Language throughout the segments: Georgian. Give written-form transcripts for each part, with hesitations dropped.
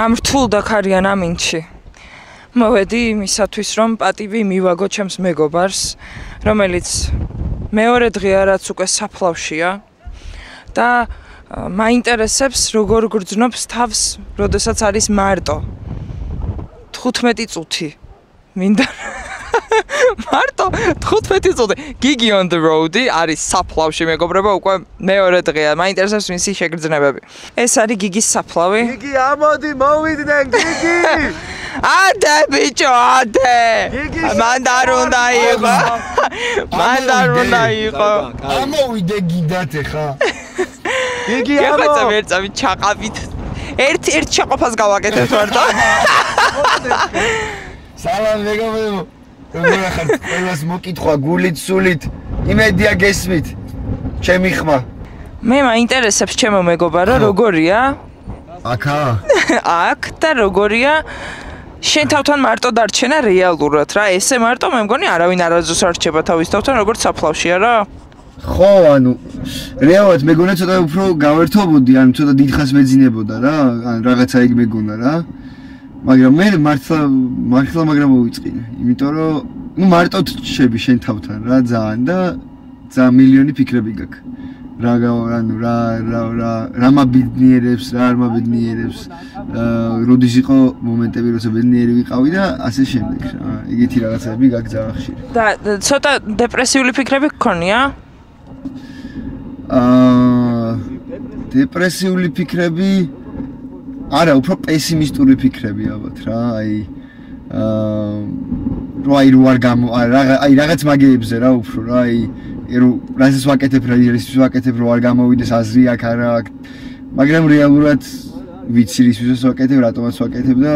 ამ რთულ დაქარიან ამინჩი. მოვედი იმისათვის, რომ პატივი მივაგო ჩემს მეგობარს, რომელიც მეორე დღეა რაც უკვე საფლავშია და მაინტერესებს როგორ გრძნობს თავს, როდესაც არის მარტო. 15 წუთი. მინდა მარტო 15 წუთი. Gigi on the road არის საფლავში მეგობრებო, უკვე მეორე დღეა. მაინტერესებს მისი შეგრძნებები. ეს არის გიგის საფლავი. გიგი, ამოდი, მოვიდნენ, გიგი! Ade bicho, ade! Man dar უნდა იყო. Man dar უნდა იყო. ამოვიდე გიდათ ხა. გიგი, ამო. ეხლა წამი ჩაყავით. ერთ შეყოფას გავაკეთებთ მარტო. სალამ მეგობრებო. როგორ ახარ ყველას მოკითხვა გულით სულით. იმედია გესმით. ჩემი ხმა. მე მაინტერესებს ჩემო მეგობარო როგორია? აქა? აქ და როგორია? შენ თავთან მარტო დარჩენა რეალურად რა, ესე მარტო მე მგონი არავინ არასდროს არ რჩება თავის თავთან როგორც საფლავშია რა. ხო, ანუ რეალურად მეგონა ცოტა უფრო გავერთობოდი, ანუ ცოტა დიდხანს მეძინებოდა რა, ან რაღაცა ეგ მეგონა რა. მაგრამ მე მართლა მოვიწყინე, იმიტომ რომ ნუ მარტოდ რჩები შენ თავთან რა ძალიან და ძალიან მილიონი ფიქრები გაქვს. რა მაბედნიერებს, რა არ მაბედნიერებს, როდის იყო მომენტები, როცა ბედნიერი ვიყავი და ასე შემდეგ რა. იგივე რაღაცები გაქვს ძალიან ხშირი. და ცოტა დეპრესიული ფიქრები გქონია? დეპრესიული ფიქრები არა, უფრო პესიმისტური ფიქრები ალბათ რა, რაღაც მაგეებზე რა უფრო რა, რასაც ვაკეთებ რა, რისთვის ვაკეთებ რო არ გამოვიდეს აზრი აქ არა აქ. მაგრამ რეალურად ვიცი რისთვისაც ვაკეთებ, რატომაც ვაკეთებ და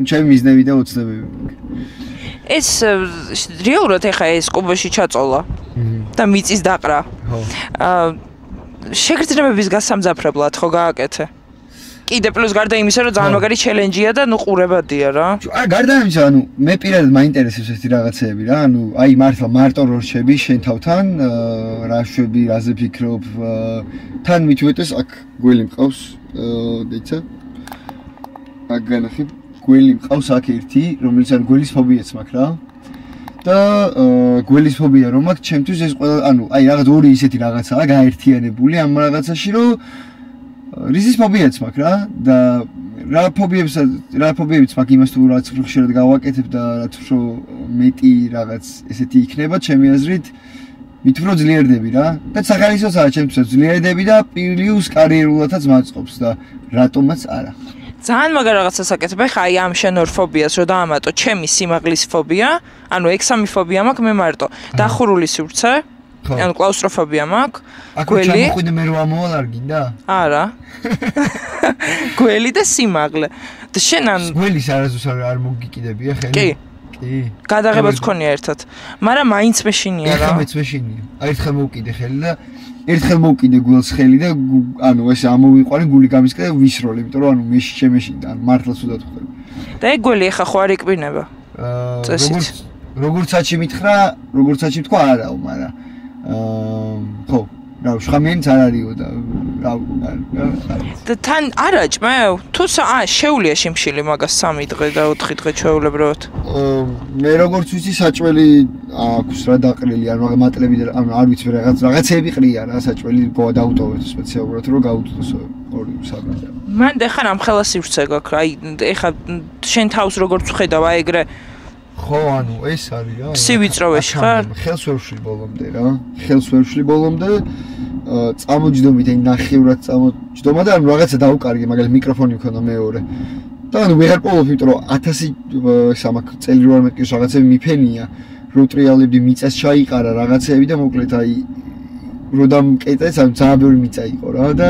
ჩემი მიზნები და ოცნებები. ეს რეალურად ეხა ეს კუბოში ჩაწოლა და მიწის დაყრა. ხო. შეგრძნებების გასამძაფრებლად ხო გააკეთე? კიდე პლუს გარდა იმისა, რომ ძალიან მაგარი ჩელენჯია და ნუ ყურებადია რა. გარდა იმისა, ანუ მე პირადად მაინტერესებს ეს რაღაცეები რა, ანუ აი მართლა მარტო რო რჩები შენ თავთან, რა შვები, რაზე ფიქრობ, თან მithuetes აქ გველი მყავს, დეცა. აქ განახი გველი მყავს აქ ერთი, რომელიც ან გველის ფობიაც მაქვს რა. და გველის ფობია რომ მაქვს, ჩემთვის ეს ყველა, ანუ აი რაღაც ორი ისეთი რაღაცაა გაერთიანებული ამ რაღაცაში, რომ რიზის ფობიაც მაქვს რა და რა ფობიებიც მაქვს იმას თუ რაც ხშირად გავაკეთებ და რაც უფრო მეტი რაღაც ესეთი იქნება ჩემი აზრით მით უფრო ძლიერდები რა და სახალისოა ჩემთვის ძლიერდები და პლუს კარიერულადაც მაწყობს და რატომაც არა ძალიან მაგარ რაღაცას აკეთებ ხა აი ამ შენ ორ ფობიას რო დაამატო ჩემი სიმაღლის ფობია ანუ ექსამი ფობია მაქვს მე მარტო დახურული სივრცე ანუ კლაუსტროფობია მაქვს. გველი. აქ ჩამოხვიდე მე რო ამოვალ არ გინდა? არა. გველი და სიმაღლე. და შენ ან გველის არასდროს არ მოგიკიდებია ხელი? კი. კი. გადაღებაც გქონია ერთად. მაგრამ მაინც მეშინია რა. ეხლა მეც მეშინია. ერთხელ მოვკიდე ხელი და ერთხელ მოვკიდე გველს ხელი და ანუ ესე ამოვიყვანე გული გამისკდა და ვისროლე, იმიტომ რომ ანუ შემეშინდა, ანუ მართლა ცუდად ხდება. და ეგ გველი ეხა ხო არ იკბინება? როგორც აჩი მითხრა, როგორც აჩი თქვა არაო, მაგრამ ხო, რა შხამიანიც არ არისო და რა და თან არა ჭმევ, თუ შეუულია შიმშილი მაგას 3 დღე და 4 დღე ჩვეულებრივად. მე როგორც ვიცი საჭველი აქვს რა დაყრილი, ანუ მატლები და ანუ არ ვიცი რაღაცეები ყრია რა საჭველი დაუტოვეთ სპეციალურად რომ გაუტოს ორი საბრალე. მან ეხა ამხელა სივრცე გაქვს, აი ეხა შენ თავს როგორც ხედავ აი ეგრე ხო, ანუ ეს არის რა. სივიწროვეში ხარ? ხელს ვერ ვშლი ბოლომდე რა. ხელს ვერ ვშლი ბოლომდე. წამოჯდომით, აი ნახევრად წამოჯდომა და ანუ რაღაცა დაუკარგე, მაგალითად მიკროფონი მქონდა მეორე. და ანუ ვეღარ პოვობ, იმიტომ რომ 1000 სამაკ წელი რო არ მეკითხეს რაღაცები მიფენია, რო ტრიალებდი მიწას ჩაიყარა რაღაცეები და მოკლედ აი რო დამკეტეს, ანუ ძალიან ბევრი მიწა იყო რა და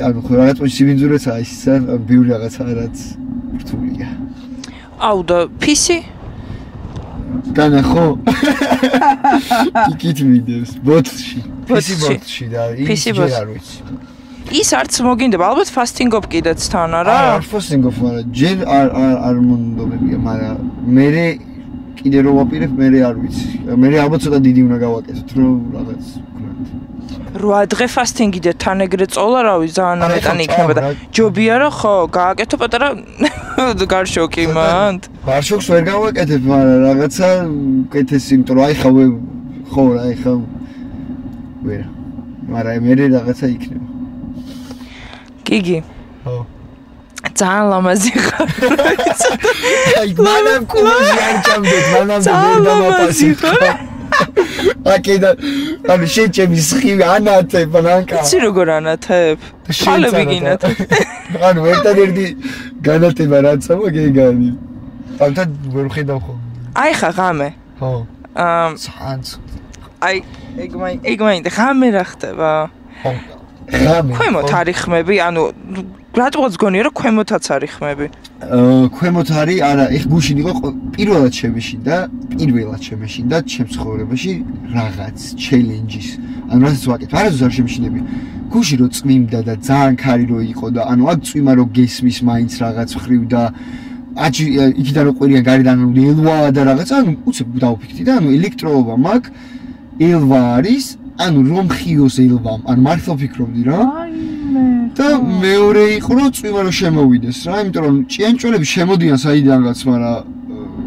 ანუ ხო რაღაც სიბინძურეცაა ის ბევრი რაღაცა რაც რთულია. აუ და PC? განა ხო? იქით მიდევს ბოთში. PC და ის არ ვიცი. ის არც მოგინდება, ალბათ ფასტინგობ კიდეც თან არა? არა, ფასტინგობ, მაგრამ ჯერ არ მონდობებია, მაგრამ მე კიდე რო ვაპირებ, მე არ ვიცი. მე ალბათ ცოტა დიდი უნდა გავაკეთოთ, რომ რაღაც ვქნათ. 8 დღე ფასტინგი და თან ეგრე წოლა რავი ძალიან ამეტანი იქნება და ჯობია რა ხო გააკეთო პატარა გარშოკი მანდ გარშოკს ვერ გავაკეთებ მაგრამ რაღაცა კეთეს იმიტომ რომ აი ხო რა აი ხო ვერ მაგრამ მე რაღაცა იქნება გიგი ხო ძალიან ლამაზი ხარ აი მანამ კუზი არ ჩამდეთ მანამ ლამაზი ხარ აკედა ანუ შეჭები სხივი ანათებ ბანკა იცი როგორ ანათებ ხალები გინათებ ანუ ერთადერთი განათება რაც ამა გეგანი ამთან ვერ ხედავ ხო აი ხა ღამე ხო სანც აი ეგ მაინდა ღამე რა ხდება ხო ღამე ქვემოთ არიხმები ანუ რატოაც გონია რომ ქვემოთაც არიხმები ქვემოთ არის არა ეხ გუშინ იყო პირველად შემეშინდა ჩემს ცხოვრებაში რაღაც ჩელენჯის ანუ რასაც ვაკეთებ არასდროს არ შემეშინები გუში რო წვიმდა და ძალიან ქარი რო იყო და ანუ აქ წვიმა რო გესმის მაინც რაღაც ხრივ და აჭი იქიდან რო ყვირიან გარედან ელვა და რაღაც ანუ უცებ დავფიქრდი და ანუ ელექტროობა მაქვს ელვა არის ანუ რომ ხიოს ელვამ ანუ მართლა ვფიქრობდი რა და მეორე იყო რომ წვიმა რო შემოვიდეს რა იმიტომ რომ ჭიანჭველები შემოდიან საიდანაც მაგრამ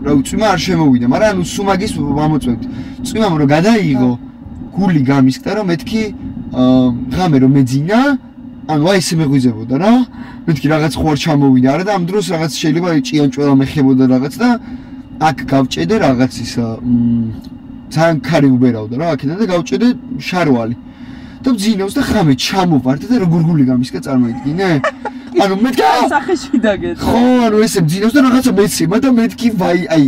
რა წვიმა არ შემოვიდა მაგრამ ანუ სუმაგის ვამოწევთ წვიმამ რო გადაიღო გული გამისკდა რომ მეთქი ღამე რომ მეძინა ანუ აი ესე მეღვიძებოდა რა მეთქი რაღაც ხო არ ჩამოვიდა არა და ამ დროს რაღაც შეიძლება ჭიანჭველა მეხებოდა რაღაც და აქ გავჭედე რაღაც ისა ძალიან ქარი უბერავდა რა აქედან და გავჭედე შარვალი და ძინავს და ხამე ჩამოვარდა და როგორ გული გამისკა წარმოიდგინე ანუ მეთქი სახეში დაგეწე ხო ანუ ესე ძინავს და რაღაცა მეცემა და მეთქი ვაი აი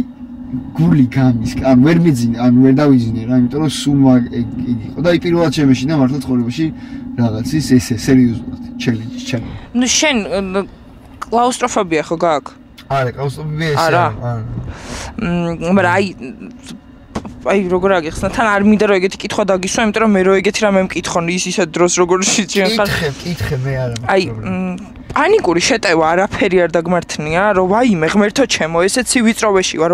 გული გამისკა ანუ ვერ მეძინე ანუ ვერ დავიძინე რა იმიტომ რომ სუმა იყო და აი პირველად შემეშინა მართლა ცხოვრებაში რაღაცის ესე სერიოზულად ჩელენჯი ჩემ ნუ შენ კლაუსტროფობია ხო გაქვს არა კლაუსტროფობია ესე არა მაგრამ აი როგორ აგიხსნა თან არ მინდა რომ ეგეთი კითხვა დაგისვა იმიტომ რომ მე რო ეგეთი რამე მკითხონ ისეთ დროს როგორ შეჭიან ხარ კითხე მე არა აი პანიკური შეტევა არაფერი არ დაგმართნია რომ ვაიმე ღმერთო ჩემო ესე ცივიწროვეში ვარ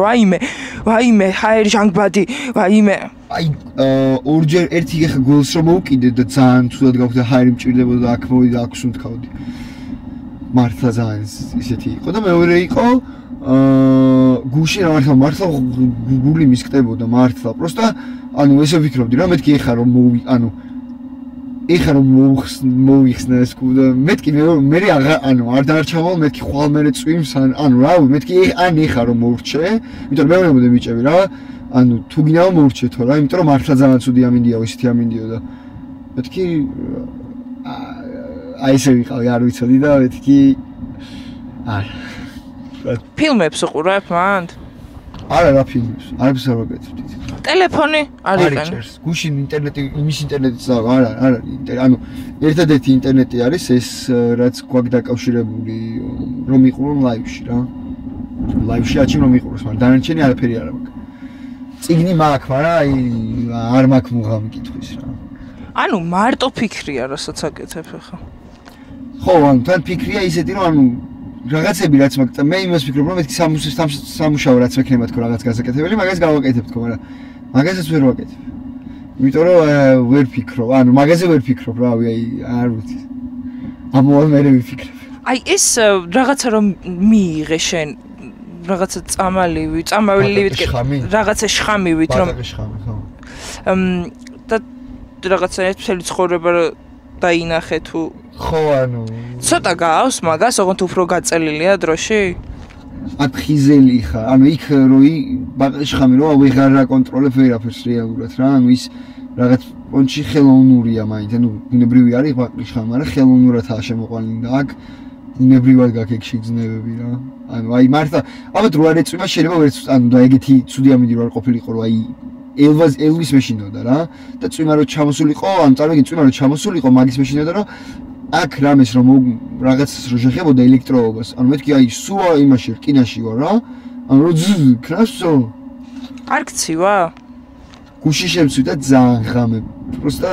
ვაიმე ჰაერი ჟანგბადი ვაიმე აი ორჯერ ერთი ხა გოლს რომ მოვკიდე და ძალიან თუდად გავხდა ჰაერი მჭირდებოდა და აქ მოვიდა აქ სუნთქავდი მართლა ძალიან ისეთი იყო და მეორე იყო გუში რა მართლა გული მისკდებოდა მართლა პროსტა ანუ ესე ვფიქრობდი რა მეთქი ეხა რომ მოვიხსნა ეს კუ და მეთქი მე ანუ არ დარჩავალ მეთქი ხვალ მე წვიმს ანუ რავი მეთქი ან ეხა რომ მოვრჩე იმიტომ მე ვერ მივიჭები რა ანუ თუ გინდა მოვრჩეთო რა იმიტომ რომ მართლა ძალიან ცუდი ამინდიაო ისეთი ამინდიო და მეთქი აი ესე ვიყავი არ ვიცოდი და მეთქი არა ფილმებს უყურებ მანდ? არა რა ფილმებს, არაფერს არ ვაკეთებ. ტელეფონი არ იყენე. გუშინ ინტერნეტი, იმის ინტერნეტიც არა, ანუ ერთადერთი ინტერნეტი არის ეს რაც გვაქვს დაკავშირებული რომ იყურონ ლაივში რა. ლაივში აჩი რომ იყუროს, მაგრამ დანარჩენი არაფერი არ მაქვს. წიგნი მაქვს, მაგრამ აი არ მაქვს მუღამი კითხვის რა. ანუ მარტო ფიქრია რასაც აკეთებ ახლა. ხო, ანუ თან ფიქრია ისეთი რომ ანუ რაღაცები რაც მაგ მე იმას ვფიქრობ რომ მეთქი სამუშაო რაც მექნება თქო რაღაც გასაკეთებელი მაგას გავაკეთებ თქო მაგრამ მაგასაც ვერ ვაკეთებ იმიტომ რომ ვერ ფიქრობ ანუ მაგაზე ვერ ფიქრობ რავი აი არ ვიცი ამოვალ მე ვიფიქრებ აი ეს რაღაცა რომ მიიღე შენ რაღაცა წამალივით რაღაცა შხამივით რომ და რაღაცა ერთფერი ცხოვრება დაინახე თუ ხო ანუ ცოტა გავს მაგას ოღონდ უფრო გაწელილია დროში აქ ხიზელი ხარ ანუ იქ როი ბაყეში ხამი რო ვეღარ აკონტროლებ ვერაფერს რეალურად რა ანუ ის რაღაც პონჩი ხელოვნურია მაინც ანუ ბუნებრივი არის ბაყეში ხამი მაგრამ ხელოვნურადაა შემოყვანილი და აქ ბუნებრივად გაქვს ეგ შეგრძნებები რა ანუ აი მართლა ალბათ რო არ ეწვიმა შეიძლება ვერც ანუ და ეგეთი ცუდი ამინდი რო არ ყოფილიყო რომ აი ელვის მეშინოდა რა და წვიმა რო ჩამოსულიყო ანუ წარმოგიდგენთ წვიმა რო ჩამოსულიყო მაგის მეშინოდა რომ აქ რამეს რომ რაღაცას რო შეხებოდა ელექტროობას ანუ მეთქი აი სუა იმაში რკინაში ვარ რა ანუ რო კრასო არ გცივა გუში შემცვიდა ძალიან ღამე პროსტა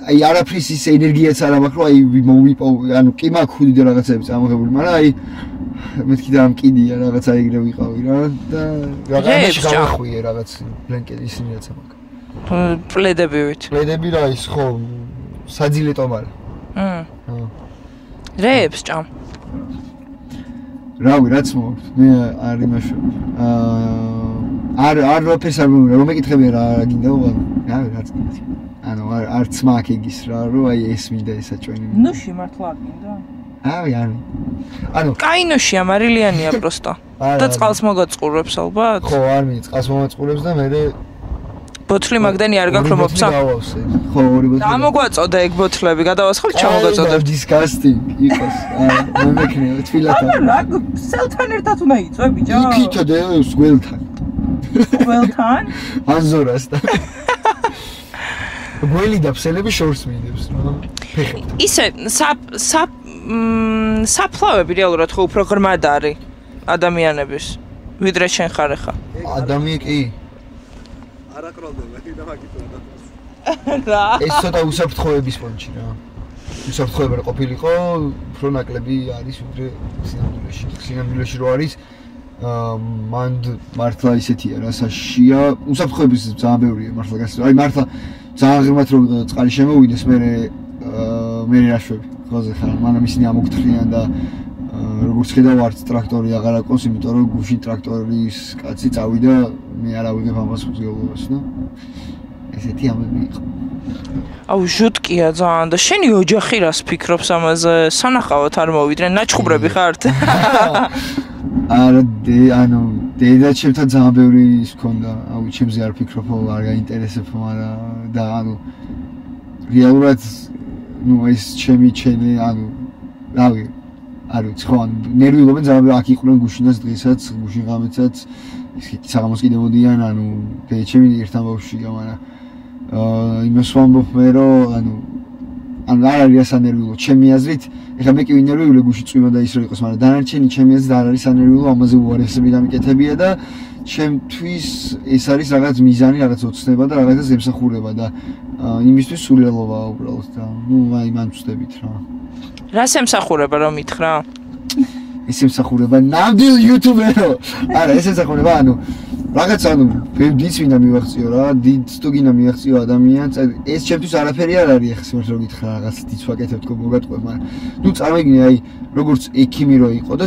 აი არაფრის ის ენერგიაც არ მაქვს რომ აი მოვიპო ანუ კი მაქვს ხუდი და რაღაცები წამოღებული მაგრამ აი მეთქი და ამ კიდია რაღაცა ეგრე ვიყავი რა და რაღაცაში გავახვიე რაღაც ბლენკეტი ისინი რაც მაქვს პლედებივით. პლედები რა ის ხო საძილე ტომარი. რეებს ჭამ. რავი რაც მოაქვს მე არ იმაშვები. არ რაფერს არ მომიგე რომ მეკითხები რა გინდა რავი რაც გინდა. ანუ არც მაგ იგის რა რომ აი ეს მინდა ესაჭვენი. ნუში მართლა გინდა? აი ანუ კაინოშია მარილიანია პროსტო. და წყალს მოგაწყურებს ალბათ? ხო არ მინდა წყალს მომაწყურებს და მე ბოთლი მაგდენი არ გაქვს რომ მოფსა? ხო ორი ბოთლი. და მოგაწოდე ეგ ბოთლები, გადავასხელ ჩამოგაწოდებ. disgusting იყოს. მე მეკნე თვილათა. რა სელთან ერთად უნდა იწვე ბიჭო? იქითა და გველთან. გველთან? ანზორასთან. გველი და ფსელები შორს მიიდებს რა. ფეხით. ისე საფლავები რეალურად ხო უფრო ღრმად არის ადამიანების ვიდრე შენ ხარ ახლა. ადამიანი კი არა კროლდება და მაგითო რა? ეს ცოტა უსაფრთხოების პონჩი რა. უსაფრთხოება რა ყოფილიყო, უფრო ნაკლები არის ვიდრე სინამდვილეში. სინამდვილეში რო არის მანდ მართლა ისეთია რა საშია. უსაფრთხოების ძალიან ბევრია მართლა გასწრა. აი მართლა ძალიან ღრმად რო წყალი შემოვიდეს მე რაშვები. ხოზე ხარ, მანამ ისინი ამოგთხრიან და როგორც ხედავ არც ტრაქტორი აღარ აქვს, იმიტომ რომ გუში ტრაქტორის კაცი წავიდა, მე არ ავიღებ ამას უძიებობას, ნო. ესეთი ამები იყო. აუ ჟუტკია ძალიან და შენი ოჯახი რას ფიქრობს ამაზე? სანახავად არ მოვიდნენ, ნაჩხუბრები ხართ? არა, ანუ დედაჩემთან ძალიან ბევრი ის მქონდა, აუ ჩემზე არ ფიქრობ, არ გაინტერესებო, მაგრამ და ანუ რეალურად ну ეს ჩემი ანუ რავი არ ვიცი ხო ან ნერვიულობენ ძალიან აქ იყვნენ გუშინას დღესაც გუშინ ღამეცაც ისეთი საღამოს კიდევოდიან ანუ ჩემი ერთთან ბავშვია მაგრამ იმას ვამბობ მე რომ ანუ არ არის ასანერვიულო ჩემი აზრით ეხლა მე კი ვინერვიულე გუში წვიმა და ის რო იყოს მაგრამ დანარჩენი ჩემი აზრით არ არის ანერვიულო ამაზე უარესები გამიკეთებია და ჩემთვის ეს არის რაღაც მიზანი რაღაც ოცნება და რაღაცას ემსახურება და იმისთვის სულელობაა უბრალოდ და ნუ აი მან ვწდებით რა. რას ემსახურება რომ მითხრა? ეს ემსახურება ნამდვილ იუთუბერო. არა ეს ემსახურება ანუ რაღაც ანუ დიდს ვინდა მივახციო რა, დიდს თუ გინდა მივახციო ადამიანს ეს ჩემთვის არაფერი არ არის ახლა სიმართლე რომ გითხრა რაღაც დიდს ვაკეთებ თქო მოგატყვე მაგრამ ნუ წარმოგიდგენე აი როგორც ექიმი რო იყო და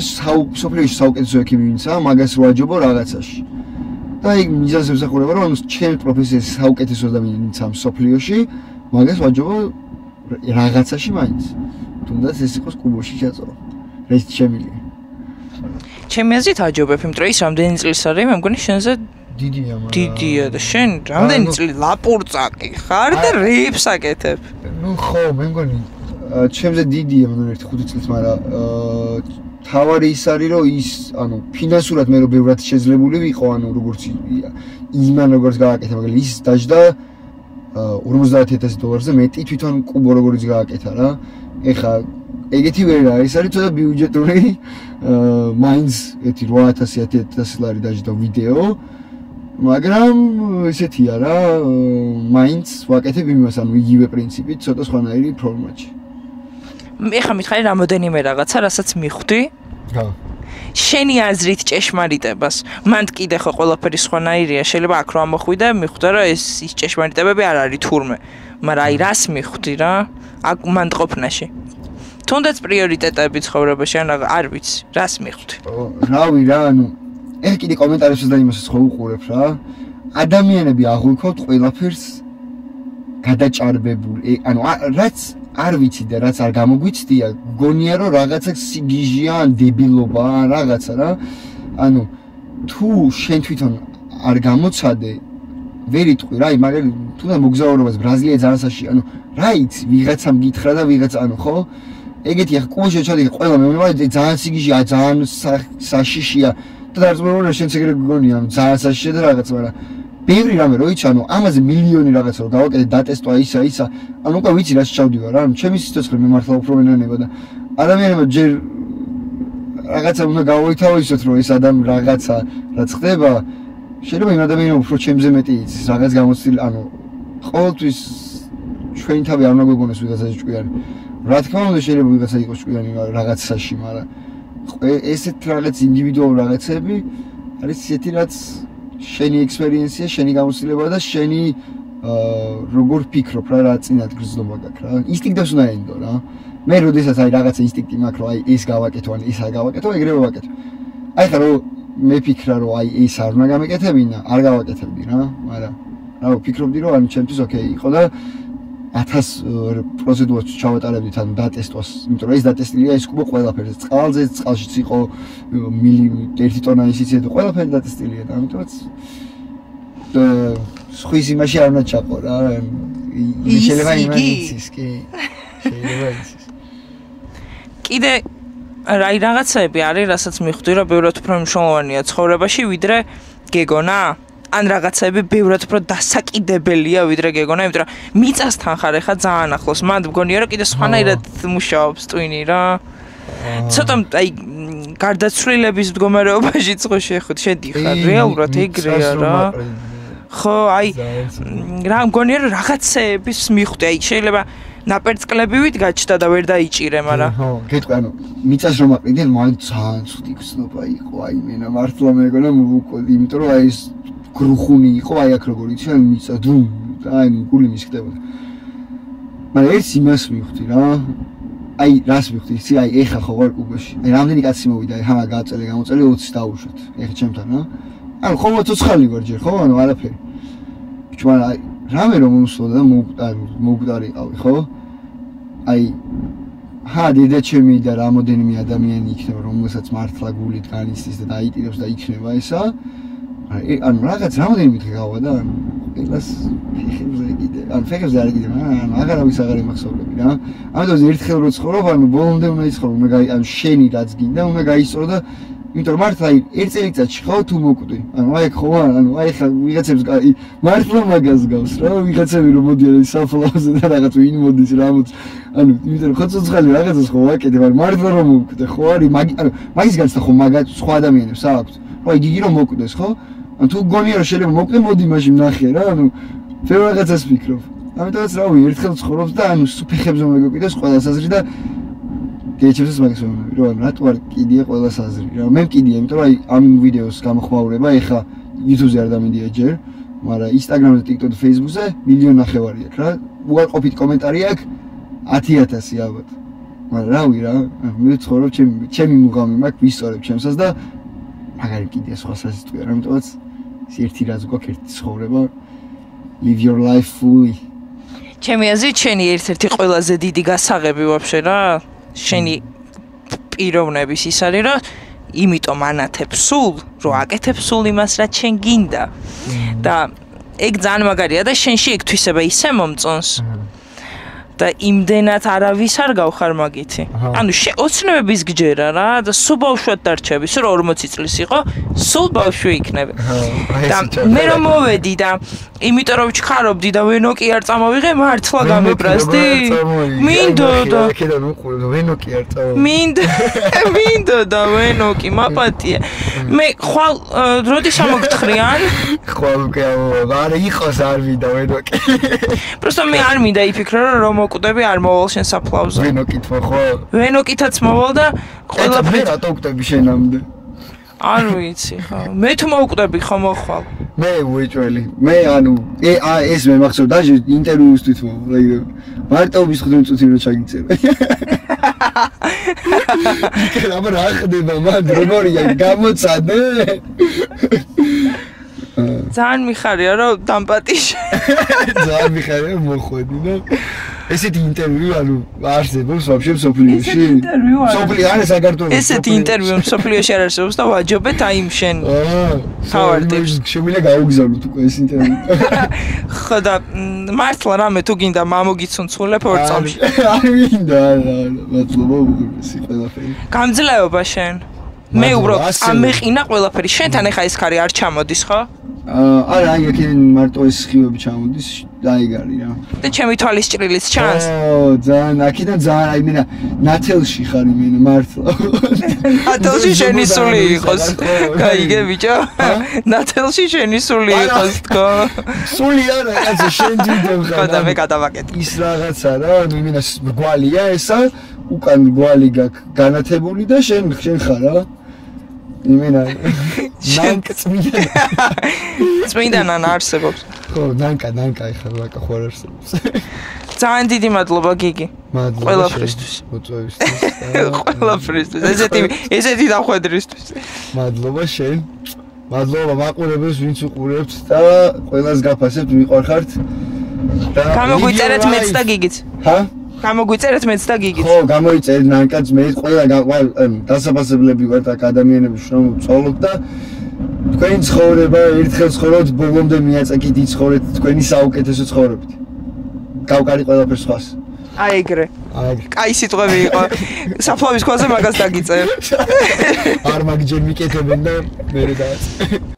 სოფლიოში საუკეთესო ექიმი ვინცაა მაგას რო აჯობო რაღაცაში. და იქ მიზანს ემსახურება რომ ჩემ პროფესიის საუკეთესო ადამიანია სოფლიოში მაგას ვაჯობო რაღაცაში მაინც. თუნდაც ეს იყოს კუბოში შეწორო. ეს შემილია. ჩემი აზრით აჯობებ, იმიტომ რომ ის რამდენი წლის არის, მე მგონი შენზე დიდია მაგრამ დიდია და შენ რამდენი წელი ლაპურწაკი ხარ და რეებს აკეთებ. ნუ ხო, მე მგონი ჩემზე დიდია, მე მგონი 5 წლის, მაგრამ თავარი ის არის რომ ის ანუ ფინანსურად მე რო ბევრად შეძლებული ვიყო, ანუ როგორც იმან როგორც გააკეთა, მაგრამ ის დაждდა $50,000 მეტი თვითონ კუბო როგორც გააკეთა რა. ეხა ეგეთი ვერ არის, ეს არის ცოტა ბიუჯეტური მაინც ეთი 8,000-10,000 ლარი დაждდა ვიდეო. მაგრამ ესეთია რა, მაინც ვაკეთებ იმას, ანუ იგივე პრინციპით, ცოტა სხვანაირი ფორმატში. ეხა მითხარი რამოდენიმე რაღაცა, რასაც მიხვდი? რა. შენი აზრით ჭეშმარიტებას, მანდ კიდე ხო ყველაფერი სხვანაირია, შეიძლება აქ რო ამოხვიდე, მიხვდა რომ ეს ჭეშმარიტებები არ არის თურმე, მაგრამ აი რას მიხვდი რა? აქ მანდ ყოფნაში. თუნდაც პრიორიტეტები ცხოვრებაში, ან არ ვიცი, რას მიხვდი? რავი რა, ანუ ეხა კიდე კომენტარებში და იმასაც ხო უყურებ რა. ადამიანები აღვიქოთ ყველაფერს გადაჭარბებული, ანუ რაც არ ვიცი და რაც არ გამოგვიცდია, გონია რომ რაღაცა სიგიჟია ან დებილობა ან რაღაცა რა. ანუ თუ შენ თვითონ არ გამოცადე, ვერ იტყვი რა, მაგრამ თუნდაც მოგზაურობას ბრაზილია ძალიან საშია, ანუ რა იცი, ვიღაცამ გითხრა და ვიღაცა, ანუ ხო? ეგეთი ახლა კუში ჩადი ყველა მეუბნება ძალიან სიგიჟია, ძალიან საშიშია და დაძმერო შენ ეგრე გგონია, ანუ ძალიან საშიშია და რაღაც, მაგრამ ბევრი რამე რო იცი, ანუ ამაზე მილიონი რაღაცა რო გავაკეთე, დატესტვა ისა, ანუ უკვე ვიცი რას ჩავდივარ რა, ანუ ჩემი სიცოცხლე მე მართლა უფრო მენანება და ადამიანებმა ჯერ რაღაცა უნდა გავოითავისოთ, რომ ეს ადამი რაღაცა რაც ხდება, შეიძლება იმ ადამიანმა უფრო ჩემზე მეტი იცის, რაღაც გამოცდილ, ანუ ყოველთვის ჩვენი თავი არ უნდა გვეგონოს ვიღაცას ჭკვიანი. რა თქმა უნდა შეიძლება ვიღაცა იყოს ჭკვიანი რაღაცაში, მაგრამ ესეთ რაღაც ინდივიდუალურ რაღაცები არის ისეთი რაც შენი ექსპერიენსია, შენი გამოცდილება და შენი როგორ ფიქრობ რა წინათ გრძნობა გაქვს რა ინსტინქტებს უნდა ენდო რა მე როდესაც აი რაღაცა ინსტინქტი მაქვს რომ აი ეს გავაკეთო ან ეს არ გავაკეთო ეგრევე ვაკეთო აი ხა რომ მე ფიქრა რომ აი ეს არ უნდა გამეკეთებინა არ გავაკეთებდი რა მაგრამ რა ვფიქრობდი რომ ანუ ჩემთვის ოკეი იყო და 1000 პროცედურას ჩავატარებდით ან დატესტოს იმიტომ რომ ეს დატესტილია ის კუბო ყველაფერზე წყალზე წყალშიც იყო მილიმეტრი 1 ტონა ისიც ედო ყველაფერი დატესტილია და ამიტომაც სხვის იმაში არ უნდა ჩაყო რა შეიძლება იმაიცის კი შეიძლება იცის კიდე აი რაღაცები არის რასაც მიხვდი რომ ბევრად უფრო მნიშვნელოვანია ცხოვრებაში ვიდრე გეგონა ან რაღაცები ბევრად უფრო დასაკიდებელია ვიდრე გეგონა იმიტომ რომ მიწასთან ხარ ხა ძალიან ახლოს მანდ მგონია რომ კიდე სხვანაირად მუშაობს ტვინი რა ცოტა აი გარდაცვლილების მდგომარეობაში ხო შეხოთ შედიხარ რეალურად ეგრეა რა ხო აი რა მგონია რომ რაღაცების მიხვდი აი შეიძლება ნაპერწკლებივით გაჩნდა და ვერ დაიჭირე მაგრამ ხო გეტყვი ანუ მიწას რომ აყრიდენ მაინც ძალიან ცუდი გზნობა იყო აი მენა მართლა მეგონა მოვუკვდი იმიტომ რომ აი ეს გრუხუნი იყო აი აქ როგორ იცი ან მიწა დუმ აი გული მისხდებოდა მაგრამ ეს იმას მიხვდი რა აი რას მიხვდი იცი აი ეხა ხო ვარ კუბოში აი რამდენი კაცი მოვიდა აი ჰა გააწელე გამოწელე 20 დაუშვათ ეხა ჩემთან რა ანუ ხომ ცოცხალი ვარ ჯერ ხო ანუ არაფერი ბიჭო მაგრამ აი რამე რომ მომსვლოდა და მოგვდარიყავი ხო აი ჰა დედა ჩემი და რამოდენიმე ადამიანი იქნება რომელსაც მართლა გულით განიცდის და დაიტირებს და იქნება ესა ანუ რაღაც რამოდენიმე დღე გავა და ანუ ყველას ფეხებზე კიდე ანუ ფეხებზე არ კიდე ანუ აღარავის აღარ იმახსოვრები რა ამიტომ ერთხელ რო ცხოვრობ ანუ ბოლომდე უნდა იცხოვრო უნდა ანუ შენი რაც გინდა უნდა გაისწრო და იმიტომ რომ მართლა აი ერთ წელიწადში ხო თუ მოკვდი ანუ აი ხო ანუ აი ხა ვიღაცებს მართლა მაგას გავს რა ვიღაცები რომ მოდიან საფლავზე და რაღაც ვინ მოდის რა მოც ანუ იმიტომ რომ ხო ცოცხალი რაღაცას ხო ვაკეთე მაგრამ მართლა რომ მოკვდე ხო არის ანუ მაგის განცდა ხო მაგაც სხვა ადამიანებს აქვს ხო აი გიგი რომ მოკვდეს ხო ანუ თუ გონია რომ შეიძლება მოკვდე მოდი მაშინ ნახე რა ანუ ბევრ რაღაცას ფიქრობ ამიტომაც რავი ერთხელ ცხოვრობს და ანუ ფეხებზე მეგოკვდეს ყველას აზრი და გეჩებს მაგას ვამბობ რომ რატო არ კიდია ყველას აზრი რა მე კიდია იმიტომ რომ აი ამ ვიდეოს გამოხმაურება ეხა YouTube-ზე არ დამიდია ჯერ მაგრამ Instagram-ზე, TikTok-ზე, Facebook-ზე მილიონ ნახევარი აქვს რა უარყოფით კომენტარი აქვს 10000 ალბათ მაგრამ რავი რა მე ცხოვრობ ჩემი მუღამი მაქვს ვისწორებ ჩემსას და მაგარი კიდია სხვა სასიტყვია რა ამიტომაც ერთი რაც გვაქვს ერთი ცხოვრება live your life fully ჩემი აზრით შენი ერთ-ერთი ყველაზე დიდი გასაღები ვაფშე რა შენი პიროვნების ის არის რომ იმიტომ ანათებ სულ რომ აკეთებ სულ იმას რაც შენ გინდა და ეგ ძალიან მაგარია და შენში ეგ თვისება ისე მომწონს და იმდენად არავის არ გავხარ მაგითი ანუ ოცნებების გჯერა რა და სულ ბავშვად დარჩები სულ 40 წლის იყო სულ ბავშვი იქნები და მე რომ მოვედი და იმიტომ რომ ჩქარობდი და ვენოკი არ წამოვიღე მართლა გამებრაზდი მინდოდა ვენოკი არ წამოვიღე მინდოდა ვენოკი მაპატია მე ხვალ როდის ამოგთხრიან ხვალ უკვე არა იყოს არ მინდა ვენოკი просто მე არ მინდა იფიქრო რომ მოკვდები არ მოვალ შენ საფლავზე ვენოკით ხო ვენოკითაც მოვალ და ყველაფერი რატო ვკვდები შენამდე არ ვიცი ხო მე თუ მოვკვდები ხო მოხვალ მე უეჭველი მე ანუ ეს მე მახსოვდა ინტერვიუსთვის მოვალ მარტო მისხდენ წუთი რო ჩაგიწერე აბა რა ხდება მანდ როგორია გამოცადე ძალიან მიხარია რომ დამპატიშე ძალიან მიხარია მოხვედი და ესეთი ინტერვიუ ანუ არსებობს ვაფშე სოფლიოში სოფლიო არა საქართველოს ესეთი ინტერვიუ სოფლიოში არ არსებობს და ვაჯობეთ აი იმ შენ თავარტებს შემიძლია გაუგზავნოთ უკვე ეს ინტერვიუ ხო და მართლა რამე თუ გინდა მამოგიცუნცხულებ ორ წამში არ მინდა არა მადლობა უგურესი ყველაფერი გამძლეობა შენ მე უბრალოდ ამეყინა ყველაფერი შენთან ეხა ეს ხარი არ ჩამოდის ხო არა აი აქედან მარტო ეს ხივები ჩამოდის დაიგარი რა და ჩემი თვალის ჭრილიც ჩანს ძალიან აქედან ძალიან აი მე ნათელში ხარ მე მართლა ნათელში შენი სული იყოს გაიგე ბიჭო ნათელში შენი სული იყოს თქო სული არა კაცო შენ ძიდებ ხარ ხო და მე გადავაკეთე ის რაღაცა რა ანუ იმენა გვალია ესა უკან გვალი გაქვს განათებული და შენ ხარ რა იმენა ნანკ წმინდან წმინდან ან არსებობს ხო, ნანკა ეხლა ვაკა ხوار არსებობს. ძალიან დიდი მადლობა გიგი. მადლობა. ყველაფრისთვის. მოწვევისთვის. ყველაფრისთვის. ესეთი დახვედრისთვის. მადლობა შენ. მადლობა მაყურებელს, ვინც უყურებთ და ყველას გაფასებთ, მიყვარხართ. და გამოგვიწერეთ მეც და გიგიც. ჰა? გამოგვიწერეთ მეც და გიგიც. ხო, გამოიწერეთ ნანკაც მე ყველა დასაფასებლები ვართ აქ ადამიანები რომ ვწოლოთ და თქვენი ცხოვრება ერთხელ ცხოვრობთ, ბოლომდე მიაწაკით იცხოვრეთ თქვენი საუკეთესო ცხოვრებით. გავკარი ყველაფერს სხვას. აი ეგრე. აი. კაი სიტყვები იყო. საფლავის ქვაზე მაგას დაგიწერ. არ მაგ ჯერ მიკეთებენ და მე დააწ.